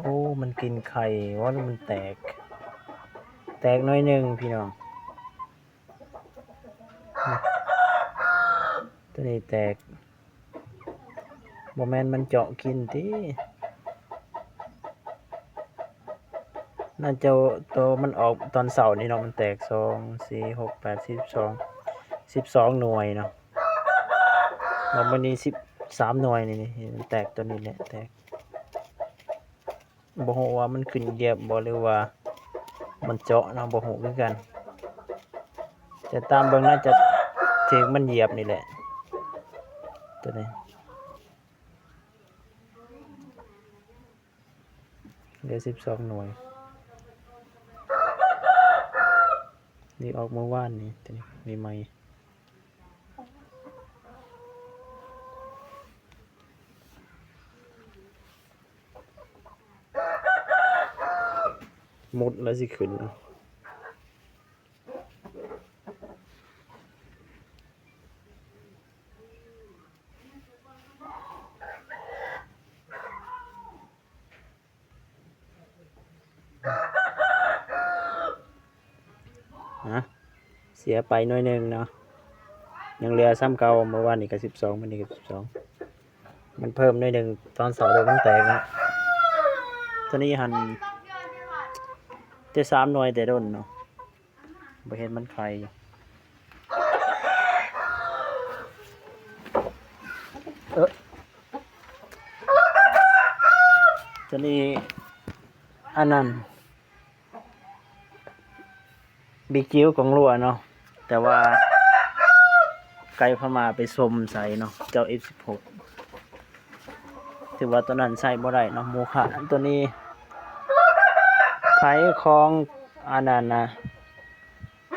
อ้มันกินไข่ว่ามันแตกน้อยหนึ่งพี่น้องตัวนี้แตกบ่แม่นมันเจาะกินติน่าจะตัวมันออกตอนเสาร์นี่เนาะมันแตก2 4 6 8 12หน่วยเนาะแล้ววันนี้13หน่วยนี่มันแตกตัวนี้แหละแตกบ่ฮู้ว่ามันขึ้นเหยียบบ่หรือว่ามันเจาะเนาะบ่ฮู้คือกันแต่ตามเบิ่งน่าจะถึงมันเหยียบนี่แหละตัวนี้เหลือ12หน่วยนี่ออกเมื่อวานนี่ตัวนี้มีใหม่มุดแล้วสิขึ้นนะเสียไปหน่อยหนึ่งเนาะยังเหลือซ้ำเก่าเมื่อวานนี่ก็12วันนี้ก็12มันเพิ่มหน่อยหนึ่งตอนเสาร์มันแตกนะตัวนี้หันแต่3หน่วยแต่ด้นเนาะบ่เห็นมันไข่ตัวนี้อันนั้นบิ๊กจิ๋วของรัวเนาะแต่ว่าไก่พม่าไปสมใส่เนาะเจ้า F16 ถือว่าตัวนั้นใส่บ่ได้เนาะโมฆะตัวนี้ไข่ของอันนั้นนะ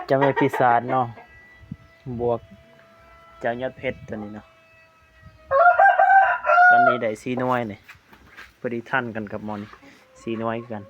จะไม่พิศาจเนาะบวกเจ้ายอดเพชรตัวนี้เนาะตอนนี้ได้4หน่วยนี่พอดีทันกันกับมอน4หน่วยกัน